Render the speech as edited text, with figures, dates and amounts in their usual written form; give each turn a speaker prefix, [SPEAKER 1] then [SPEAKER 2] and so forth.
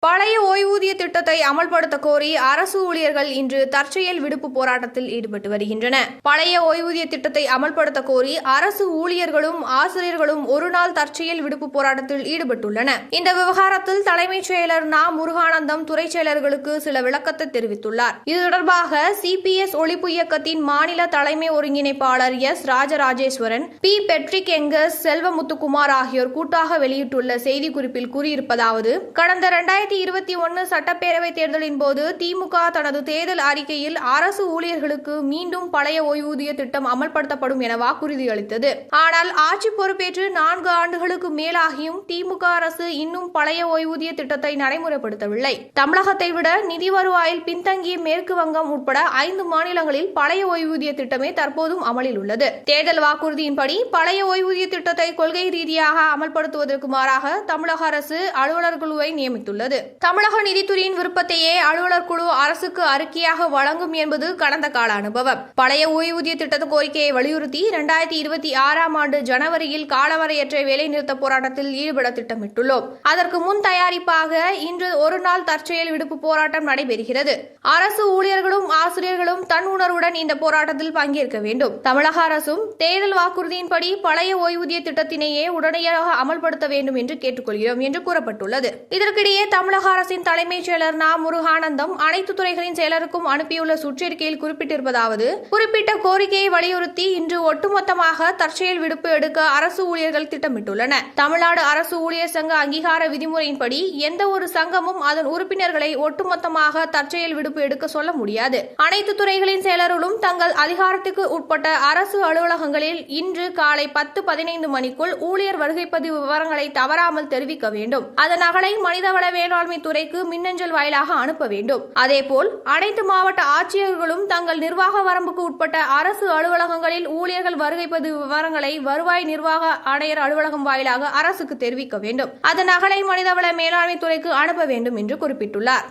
[SPEAKER 1] பழைய ஓய்வூதிய திட்டத்தை அமல்படுத்த கோரி அரசு ஊழியர்கள் இன்று தற்செயல் விடுப்பு போராட்டத்தில் ஈடுபட்டு வருகின்றனர். பழைய ஓய்வூதிய திட்டத்தை அமல்படுத்த கோரி அரசு ஊழியர்களும் ஆசிரியர்களும் ஒருநாள் தற்செயல் விடுப்பு போராட்டத்தில் ஈடுபட்டுள்ளனர். இந்த விவகாரத்தில் தலைமைச் செயலர் நா. முருகானந்தம் துறை செயலர்களுக்கு சில விளக்கத்தை தெரிவித்துள்ளார். இது தொடர்பாக சிபிஎஸ் ஒழிப்பு இயக்கத்தின் மாநில தலைமை ஒருங்கிணைப்பாளர் S. Rajarajeswaran, B. Patrick எங்கஸ், Selvamuthukumar ஆகியோர் கூட்டாக வெளியிட்டுள்ள செய்திக்குறிப்பில் கூறியிருப்பதாவது: கடந்த 2021 சட்டப்பேரவை தேர்தலின் போது திமுக தனது தேர்தல் அறிக்கையில் அரசு ஊழியர்களுக்கு மீண்டும் பழைய ஓய்வூதிய திட்டம் அமல்படுத்தப்படும் என வாக்குறுதி அளித்தது. ஆனால் ஆட்சி பொறுப்பேற்று 4 ஆண்டுகளுக்கு மேலாகியும் திமுக அரசு இன்னும் பழைய ஓய்வூதிய திட்டத்தை நடைமுறைப்படுத்தவில்லை. தமிழகத்தை விட நிதி வருவாயில் பின்தங்கிய மேற்கு வங்கம் உட்பட 5 மாநிலங்களில் பழைய ஓய்வூதிய திட்டமே தற்போதும் அமலில் உள்ளது. தேர்தல் வாக்குறுதியின்படி பழைய ஓய்வூதிய திட்டத்தை கொள்கை ரீதியாக அமல்படுத்துவதற்கு மாறாக தமிழக அரசு அலுவலர் குழுவை நியமித்துள்ளது. தமிழக நிதித்துறையின் விருப்பத்தையே அலுவலர் குழு அரசுக்கு அறிக்கையாக வழங்கும் என்பது கடந்த கால அனுபவம். பழைய ஓய்வூதிய திட்ட கோரிக்கையை வலியுறுத்தி 2026 ஆண்டு ஜனவரியில் காலவரையற்ற வேலைநிறுத்த போராட்டத்தில் ஈடுபட திட்டமிட்டுள்ளோம். அதற்கு முன் தயாரிப்பாக இன்று ஒரு நாள் தற்செயல் விடுப்பு போராட்டம் நடைபெறுகிறது. அரசு ஊழியர்களும் ஆசிரியர்களும் தன் உணர்வுடன் இந்த போராட்டத்தில் பங்கேற்க வேண்டும். தமிழக அரசும் தேர்தல் வாக்குறுதியின்படி பழைய ஓய்வூதிய திட்டத்தினையே உடனடியாக அமல்படுத்த வேண்டும் என்று கேட்டுக்கொள்கிறோம் என்று கூறப்பட்டுள்ளது. இதற்கிடையே தமிழக அரசின் தலைமைச் செயலர் நா. முருகானந்தம் அனைத்து துறைகளின் செயலருக்கும் அனுப்பியுள்ள சுற்றறிக்கையில் குறிப்பிட்டிருப்பதாவது: குறிப்பிட்ட கோரிக்கையை வலியுறுத்தி இன்று ஒட்டுமொத்தமாக தற்செயல் விடுப்பு எடுக்க அரசு ஊழியர்கள் திட்டமிட்டுள்ளனர். தமிழ்நாடு அரசு ஊழியர் சங்க அங்கீகார விதிமுறையின்படி எந்த ஒரு சங்கமும் அதன் உறுப்பினர்களை ஒட்டுமொத்தமாக தற்செயல் விடுப்பு எடுக்க சொல்ல முடியாது. அனைத்து துறைகளின் செயலர்களும் தங்கள் அதிகாரத்துக்கு உட்பட்ட அரசு அலுவலகங்களில் இன்று காலை 10:15 மணிக்குள் ஊழியர் வருகைப்பதிவு விவரங்களை தவறாமல் தெரிவிக்க வேண்டும். அதன் நகலை மனிதவள மேலாண்மை துறைக்கு மின்னஞ்சல் வாயிலாக அனுப்ப வேண்டும். அதேபோல் அனைத்து மாவட்ட ஆட்சியர்களும் தங்கள் நிர்வாக வரம்புக்கு உட்பட்ட அரசு அலுவலகங்களில் ஊழியர்கள் வருகைப்பதிவு விவரங்களை வருவாய் நிர்வாக ஆணையர் அலுவலகம் வாயிலாக அரசுக்கு தெரிவிக்க வேண்டும். அதன் நகலை மனிதவள மேலாண்மை துறைக்கு அனுப்ப வேண்டும் என்று குறிப்பிட்டுள்ளார்.